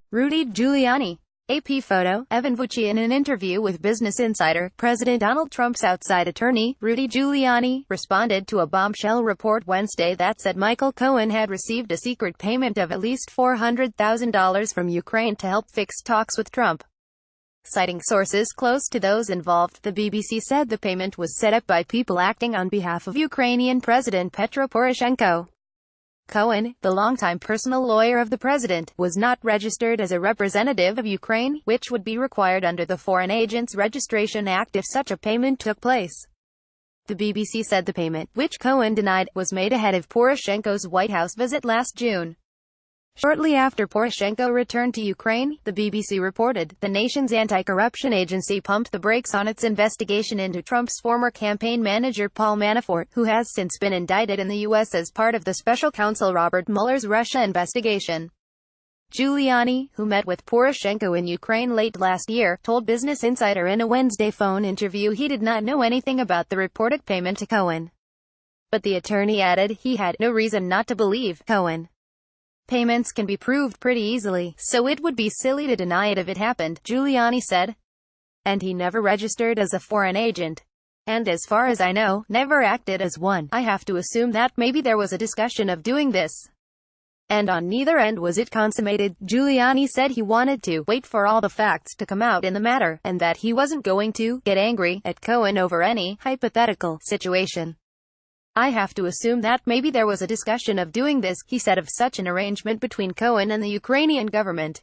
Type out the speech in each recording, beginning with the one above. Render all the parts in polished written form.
Rudy Giuliani. AP photo, Evan Vucci. In an interview with Business Insider, President Donald Trump's outside attorney, Rudy Giuliani, responded to a bombshell report Wednesday that said Michael Cohen had received a secret payment of at least $400,000 from Ukraine to help fix talks with Trump. Citing sources close to those involved, the BBC said the payment was set up by people acting on behalf of Ukrainian President Petro Poroshenko. Cohen, the longtime personal lawyer of the president, was not registered as a representative of Ukraine, which would be required under the Foreign Agents Registration Act if such a payment took place. The BBC said the payment, which Cohen denied, was made ahead of Poroshenko's White House visit last June. Shortly after Poroshenko returned to Ukraine, the BBC reported, the nation's anti-corruption agency pumped the brakes on its investigation into Trump's former campaign manager Paul Manafort, who has since been indicted in the U.S. as part of the special counsel Robert Mueller's Russia investigation. Giuliani, who met with Poroshenko in Ukraine late last year, told Business Insider in a Wednesday phone interview he did not know anything about the reported payment to Cohen. But the attorney added he had no reason not to believe Cohen. Payments can be proved pretty easily, so it would be silly to deny it if it happened, Giuliani said. And he never registered as a foreign agent. And as far as I know, never acted as one. I have to assume that maybe there was a discussion of doing this. And on neither end was it consummated. Giuliani said he wanted to wait for all the facts to come out in the matter, and that he wasn't going to get angry at Cohen over any hypothetical situation. I have to assume that maybe there was a discussion of doing this, he said of such an arrangement between Cohen and the Ukrainian government.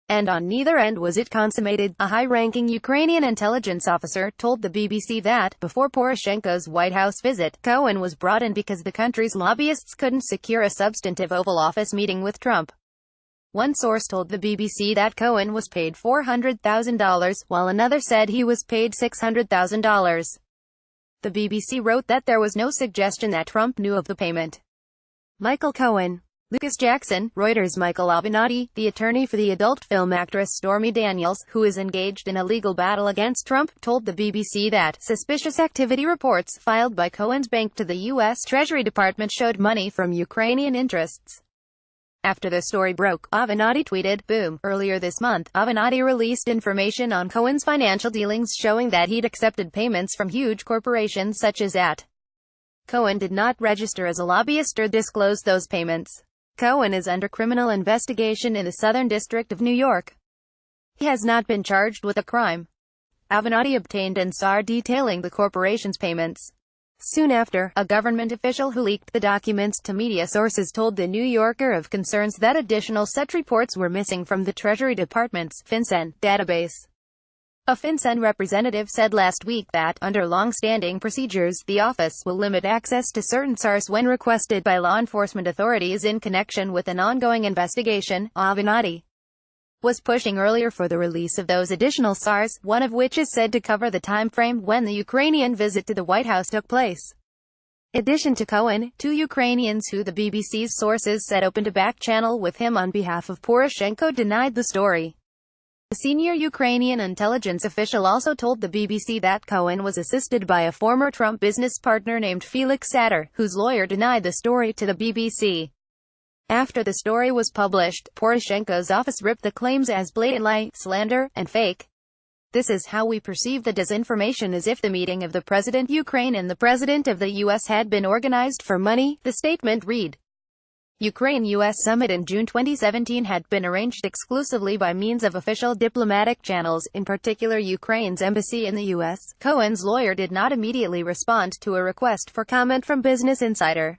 And on neither end was it consummated. A high-ranking Ukrainian intelligence officer told the BBC that, before Poroshenko's White House visit, Cohen was brought in because the country's lobbyists couldn't secure a substantive Oval Office meeting with Trump. One source told the BBC that Cohen was paid $400,000, while another said he was paid $600,000. The BBC wrote that there was no suggestion that Trump knew of the payment. Michael Cohen. Lucas Jackson, Reuters. Michael Avenatti, the attorney for the adult film actress Stormy Daniels, who is engaged in a legal battle against Trump, told the BBC that suspicious activity reports filed by Cohen's bank to the U.S. Treasury Department showed money from Ukrainian interests. After the story broke, Avenatti tweeted, "Boom." Earlier this month, Avenatti released information on Cohen's financial dealings showing that he'd accepted payments from huge corporations such as AT. Cohen did not register as a lobbyist or disclose those payments. Cohen is under criminal investigation in the Southern District of New York. He has not been charged with a crime. Avenatti obtained NSAR detailing the corporation's payments. Soon after, a government official who leaked the documents to media sources told The New Yorker of concerns that additional such reports were missing from the Treasury Department's FinCEN database. A FinCEN representative said last week that, under long-standing procedures, the office will limit access to certain SARs when requested by law enforcement authorities in connection with an ongoing investigation. Avenatti was pushing earlier for the release of those additional SARs, one of which is said to cover the time frame when the Ukrainian visit to the White House took place. In addition to Cohen, two Ukrainians who the BBC's sources said opened a back channel with him on behalf of Poroshenko denied the story. A senior Ukrainian intelligence official also told the BBC that Cohen was assisted by a former Trump business partner named Felix Sater, whose lawyer denied the story to the BBC. After the story was published, Poroshenko's office ripped the claims as blatant lie, slander, and fake. This is how we perceive the disinformation, as if the meeting of the President Ukraine and the President of the U.S. had been organized for money, the statement read. Ukraine-U.S. summit in June 2017 had been arranged exclusively by means of official diplomatic channels, in particular Ukraine's embassy in the U.S. Cohen's lawyer did not immediately respond to a request for comment from Business Insider.